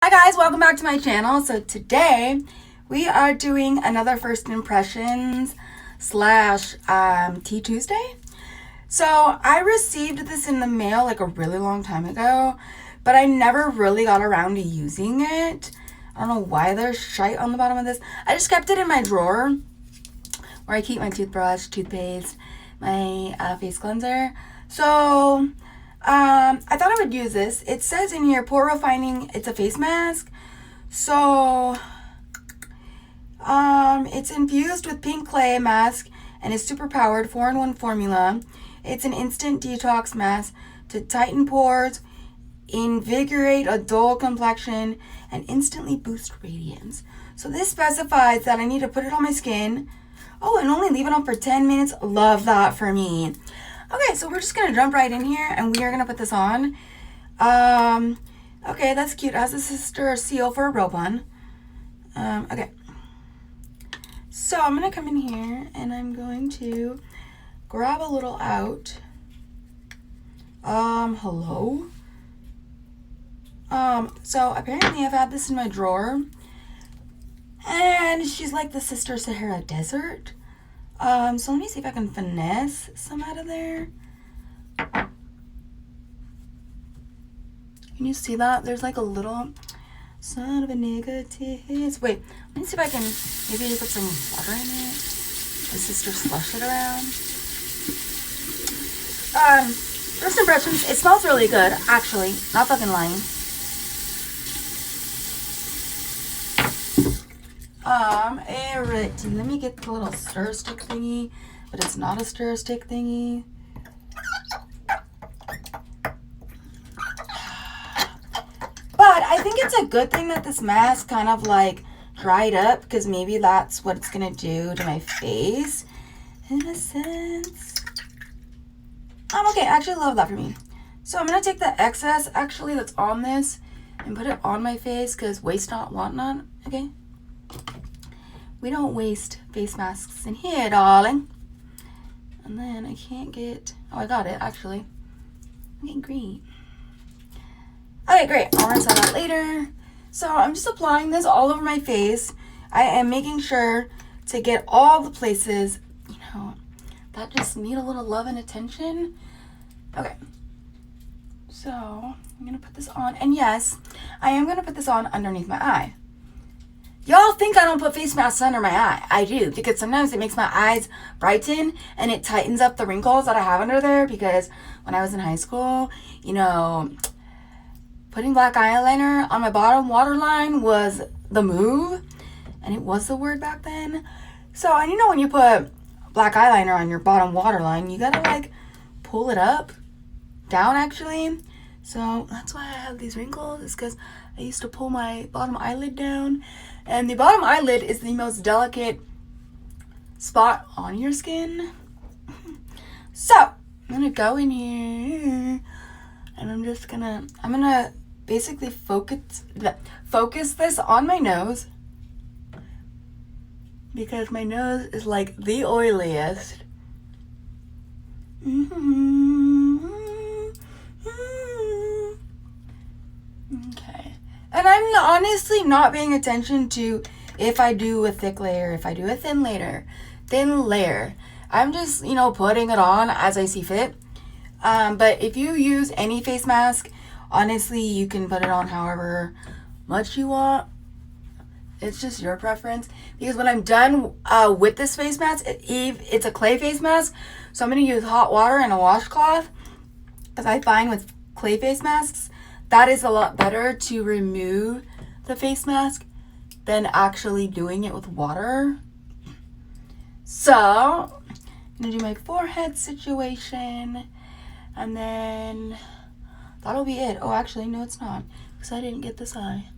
Hi guys, welcome back to my channel. So today we are doing another first impressions slash Tea Tuesday. So I received this in the mail like a really long time ago, but I never really got around to using it. I don't know why there's shite on the bottom of this. I just kept it in my drawer where I keep my toothbrush, toothpaste, my face cleanser. So I thought I would use this. It says in here, pore refining, it's a face mask. So, it's infused with pink clay mask and is super powered, 4-in-1 formula. It's an instant detox mask to tighten pores, invigorate a dull complexion, and instantly boost radiance. So this specifies that I need to put it on my skin. Oh, and only leave it on for 10 minutes. Love that for me. Okay, so we're just going to jump right in here, and we are going to put this on. Okay, that's cute. It has a sister seal for a robe one. Okay. So I'm going to come in here, and I'm going to grab a little out. Hello? So apparently I've had this in my drawer, and she's like the Sister Sahara Desert. So let me see if I can finesse some out of there. Can you see that? There's like a little son of a negative. Wait, let me see if I can maybe put some water in it. My sister slush it around. First impressions, it smells really good, actually. Not fucking lying. Alrighty, let me get the little stir stick thingy, but it's not a stir stick thingy. But I think it's a good thing that this mask kind of like dried up, because maybe that's what it's gonna do to my face, in a sense. Okay, I actually love that for me. So I'm gonna take the excess actually that's on this and put it on my face, because waste not, want not, okay? We don't waste face masks in here, darling. And then I can't get... Oh, I got it, actually. Okay, great. Okay, great. I'll rinse that out later. So I'm just applying this all over my face. I am making sure to get all the places, you know, that just need a little love and attention. Okay. So I'm going to put this on. And yes, I am going to put this on underneath my eye. Y'all think I don't put face masks under my eye. I do, because sometimes it makes my eyes brighten and it tightens up the wrinkles that I have under there, because when I was in high school, you know, putting black eyeliner on my bottom waterline was the move, and it was the word back then. So, and you know, when you put black eyeliner on your bottom waterline, you gotta like pull it up, down actually. So that's why I have these wrinkles, is because I used to pull my bottom eyelid down. And the bottom eyelid is the most delicate spot on your skin. So I'm gonna go in here, and I'm gonna basically focus this on my nose, because my nose is like the oiliest. Okay. And I'm honestly not paying attention to if I do a thick layer, if I do a thin layer. I'm just, you know, putting it on as I see fit. But if you use any face mask, honestly, you can put it on however much you want. It's just your preference. Because when I'm done with this face mask, it's a clay face mask, so I'm going to use hot water and a washcloth. Because I find with clay face masks, that is a lot better to remove the face mask than actually doing it with water. So, I'm going to do my forehead situation, and then that'll be it. Oh, actually, no, it's not, because I didn't get this eye.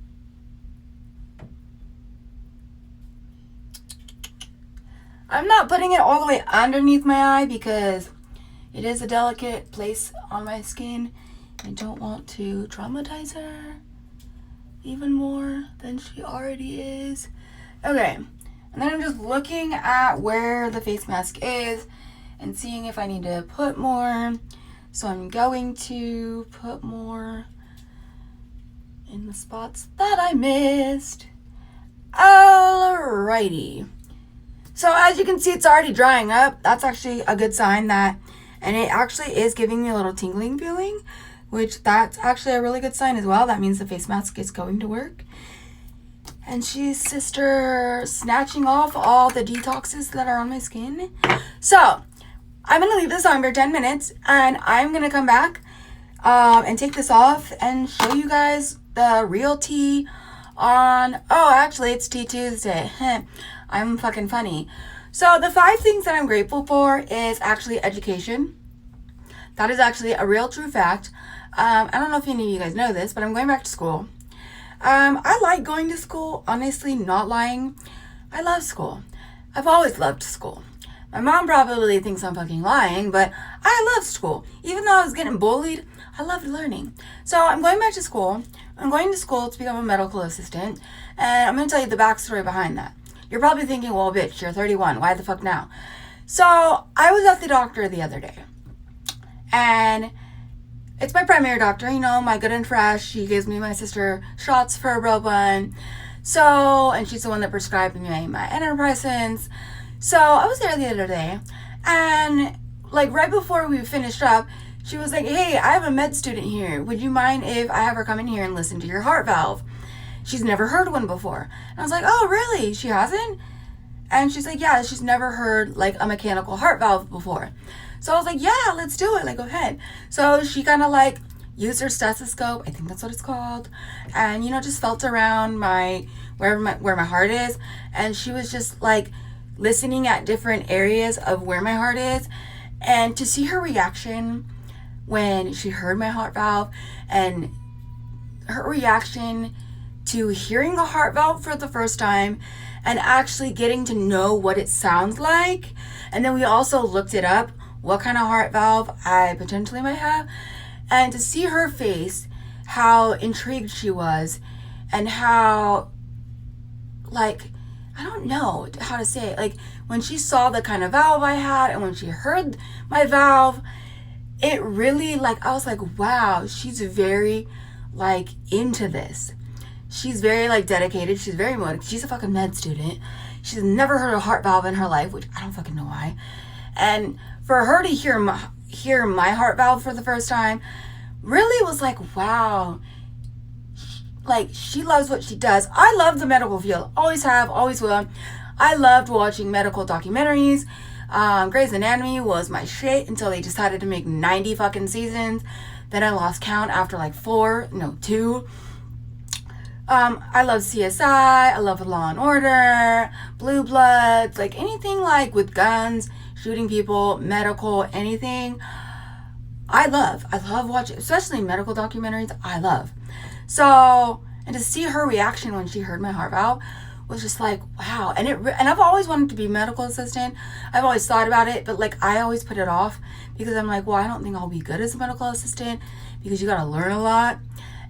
I'm not putting it all the way underneath my eye, because it is a delicate place on my skin. I don't want to traumatize her even more than she already is. Okay, and then I'm just looking at where the face mask is and seeing if I need to put more. So I'm going to put more in the spots that I missed. Alrighty. So as you can see, it's already drying up. That's actually a good sign that, and it actually is giving me a little tingling feeling, which that's actually a really good sign as well. That means the face mask is going to work. And she's sister snatching off all the detoxes that are on my skin. So I'm going to leave this on for 10 minutes and I'm going to come back and take this off and show you guys the real tea on, oh, actually it's Tea Tuesday. I'm fucking funny. So the 5 things that I'm grateful for is actually education. That is actually a real true fact. I don't know if any of you guys know this, but I'm going back to school. I like going to school, honestly, not lying. I love school. I've always loved school. My mom probably thinks I'm fucking lying, but I love school. Even though I was getting bullied, I loved learning. So I'm going back to school. I'm going to school to become a medical assistant, and I'm going to tell you the backstory behind that. You're probably thinking, well, bitch, you're 31. Why the fuck now? So I was at the doctor the other day, and it's my primary doctor, you know, my good and fresh. She gives me my sister shots for a Roban. So, and she's the one that prescribed me my antidepressants. So I was there the other day, and like right before we finished up, she was like, hey, I have a med student here. Would you mind if I have her come in here and listen to your heart valve? She's never heard one before. And I was like, oh, really? She hasn't? And she's like, yeah, she's never heard like a mechanical heart valve before. So I was like, yeah, let's do it. Like, go ahead. So she kind of like used her stethoscope. I think that's what it's called. And, you know, just felt around where my heart is. And she was just like listening at different areas of where my heart is. And to see her reaction when she heard my heart valve and her reaction to hearing a heart valve for the first time and actually getting to know what it sounds like. And then we also looked it up, what kind of heart valve I potentially might have, and to see her face, how intrigued she was, and how, like, I don't know how to say it, like, when she saw the kind of valve I had, and when she heard my valve, it really, like, I was like, wow, she's very, like, into this. She's very, like, dedicated. She's very motivated. She's a fucking med student. She's never heard a heart valve in her life, which I don't fucking know why. And for her to hear my heart valve for the first time really was like, wow. Like, she loves what she does. I love the medical field. Always have, always will. I loved watching medical documentaries. Grey's Anatomy was my shit until they decided to make 90 fucking seasons. Then I lost count after like 2. I love CSI. I love Law and Order, Blue Bloods, like anything like with guns, shooting people, medical, anything. I love watching, especially medical documentaries. I love. So, and to see her reaction when she heard my heart valve was just like, wow. And I've always wanted to be a medical assistant. I've always thought about it, but like I always put it off because I'm like, well, I don't think I'll be good as a medical assistant because you got to learn a lot.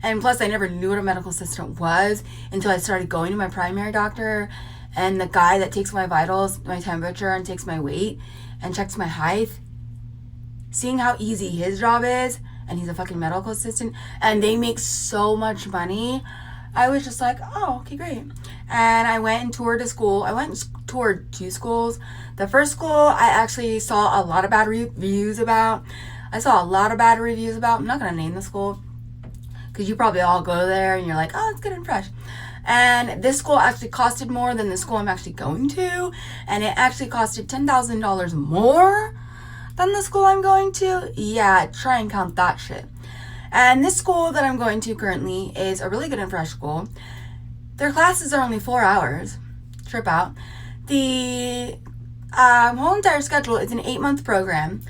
And plus, I never knew what a medical assistant was until I started going to my primary doctor. And the guy that takes my vitals, my temperature, and takes my weight, and checks my height, seeing how easy his job is, and he's a fucking medical assistant, and they make so much money, I was just like, oh, okay, great. And I went and toured a school. I went and toured 2 schools. The first school, I actually saw a lot of bad reviews about. I'm not going to name the school, because you probably all go there and you're like, oh, it's good and fresh. And this school actually costed more than the school I'm actually going to. And it actually costed $10,000 more than the school I'm going to. Yeah, try and count that shit. And this school that I'm going to currently is a really good and fresh school. Their classes are only 4 hours. Trip out. The whole entire schedule is an 8-month program.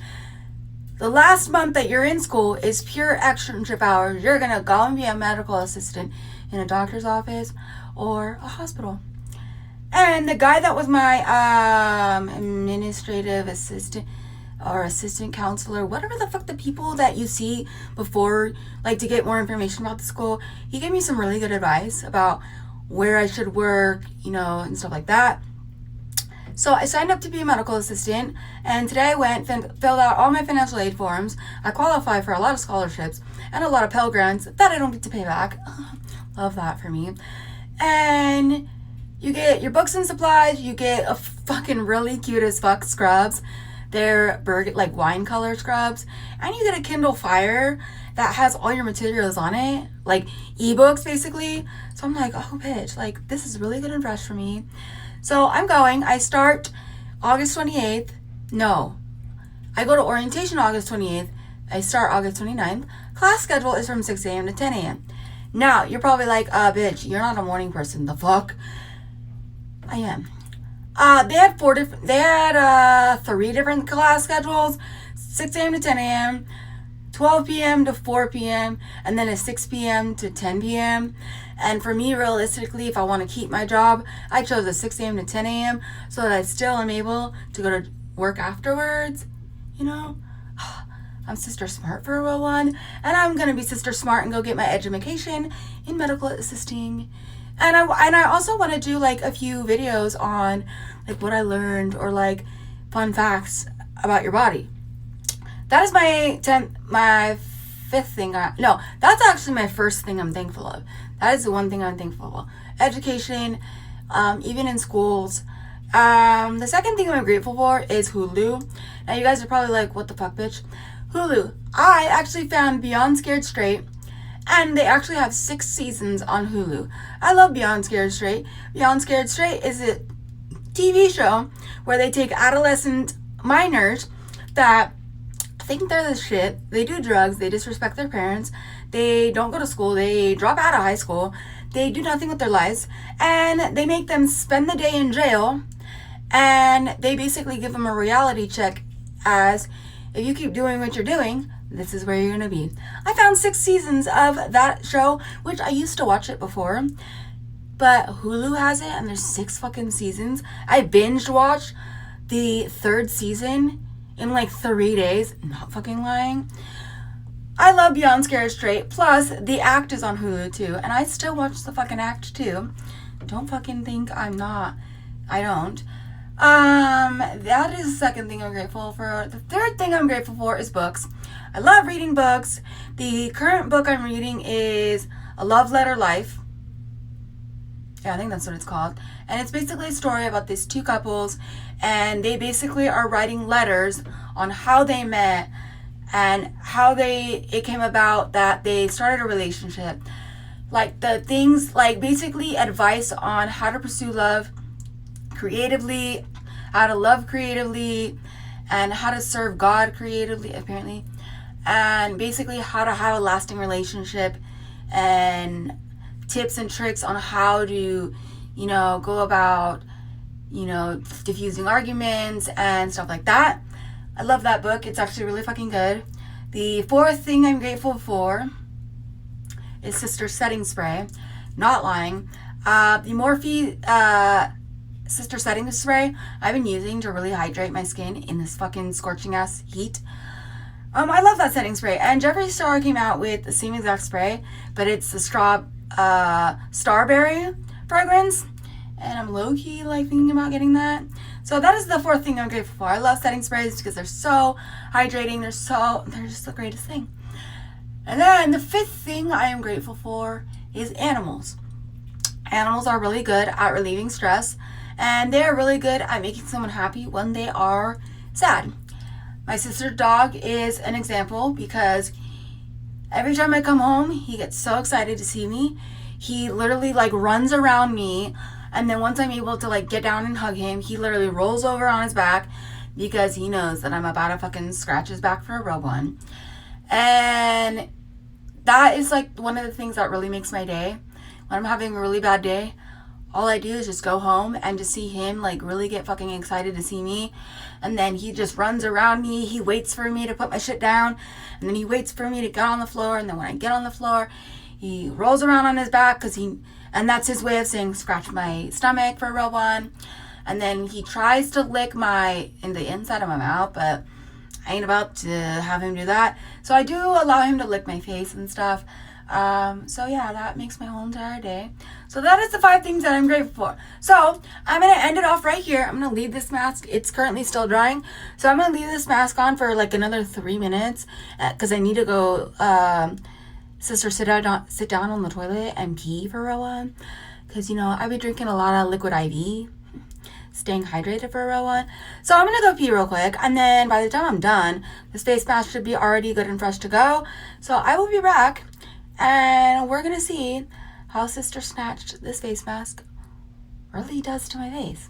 The last month that you're in school is pure externship hours. You're going to go and be a medical assistant in a doctor's office or a hospital. And the guy that was my administrative assistant or assistant counselor, whatever the fuck the people that you see before, like to get more information about the school, he gave me some really good advice about where I should work, you know, and stuff like that. So I signed up to be a medical assistant, and today I went, filled out all my financial aid forms. I qualify for a lot of scholarships and a lot of Pell Grants that I don't get to pay back. Love that for me. And you get your books and supplies. You get a fucking really cute as fuck scrubs. They're like wine color scrubs. And you get a Kindle Fire that has all your materials on it. Like ebooks, basically. So I'm like, oh, bitch. Like, this is really good and fresh for me. So I'm going. I start August 28th. No. I go to orientation August 28th. I start August 29th. Class schedule is from 6 a.m. to 10 a.m. Now, you're probably like, bitch, you're not a morning person. The fuck? I am. They had 3 different class schedules. 6 a.m. to 10 a.m., 12 p.m. to 4 p.m., and then a 6 p.m. to 10 p.m. And for me, realistically, if I want to keep my job, I chose a 6 a.m. to 10 a.m. so that I still am able to go to work afterwards. You know? I'm Sister Smart for a real one, and I'm gonna be Sister Smart and go get my education in medical assisting. And I also want to do like a few videos on like what I learned or like fun facts about your body. That is my fifth thing. That's actually my first thing I'm thankful of. That is the one thing I'm thankful for. Education, even in schools. The second thing I'm grateful for is Hulu. Now you guys are probably like, what the fuck, bitch? Hulu. I actually found Beyond Scared Straight, and they actually have 6 seasons on Hulu. I love Beyond Scared Straight. Beyond Scared Straight is a TV show where they take adolescent minors that think they're the shit. They do drugs. They disrespect their parents. They don't go to school. They drop out of high school. They do nothing with their lives. And they make them spend the day in jail. And they basically give them a reality check as, if you keep doing what you're doing, this is where you're going to be. I found 6 seasons of that show, which I used to watch it before. But Hulu has it, and there's 6 fucking seasons. I binge watched the 3rd season in like 3 days. Not fucking lying. I love Beyond Scared Straight. Plus, The Act is on Hulu too. And I still watch the fucking Act too. Don't fucking think I'm not. I don't. That is the second thing I'm grateful for. The third thing I'm grateful for is books. I love reading books. The current book I'm reading is A Love Letter Life. Yeah, I think that's what it's called. And it's basically a story about these 2 couples, and they basically are writing letters on how they met and how it came about that they started a relationship. Like the things, like basically advice on how to pursue love creatively, how to love creatively, and how to serve God creatively, apparently. And basically how to have a lasting relationship, and tips and tricks on how to, go about, diffusing arguments and stuff like that. I love that book. It's actually really fucking good. The 4th thing I'm grateful for is Sister Setting Spray. Not lying. The Morphe Sister Setting Spray I've been using to really hydrate my skin in this fucking scorching ass heat. I love that setting spray. And Jeffree Star came out with the same exact spray, but it's the Starberry fragrance. And I'm low-key like thinking about getting that. So that is the 4th thing I'm grateful for. I love setting sprays because they're so hydrating. They're just the greatest thing. And then the 5th thing I am grateful for is animals. Animals are really good at relieving stress, and they're really good at making someone happy when they are sad. My sister's dog is an example because every time I come home, he gets so excited to see me. He literally like runs around me, and then once I'm able to like get down and hug him, he literally rolls over on his back because he knows that I'm about to fucking scratch his back for a real one. And that is like one of the things that really makes my day. When I'm having a really bad day, all I do is just go home and just see him like really get fucking excited to see me. And then he just runs around me. He waits for me to put my shit down. And then he waits for me to get on the floor. And then when I get on the floor, he rolls around on his back and that's his way of saying scratch my stomach for a real one. And then he tries to lick in the inside of my mouth, but I ain't about to have him do that. So I do allow him to lick my face and stuff. So yeah, that makes my whole entire day. So that is the 5 things that I'm grateful for. So I'm going to end it off right here. I'm going to leave this mask. It's currently still drying. So I'm going to leave this mask on for like another 3 minutes because I need to go sister sit down on the toilet and pee for a real one. Because, you know, I've been drinking a lot of liquid IV, staying hydrated for a real one. So I'm going to go pee real quick. And then by the time I'm done, this face mask should be already good and fresh to go. So I will be back. And we're going to see how sister snatched this face mask really does to my face.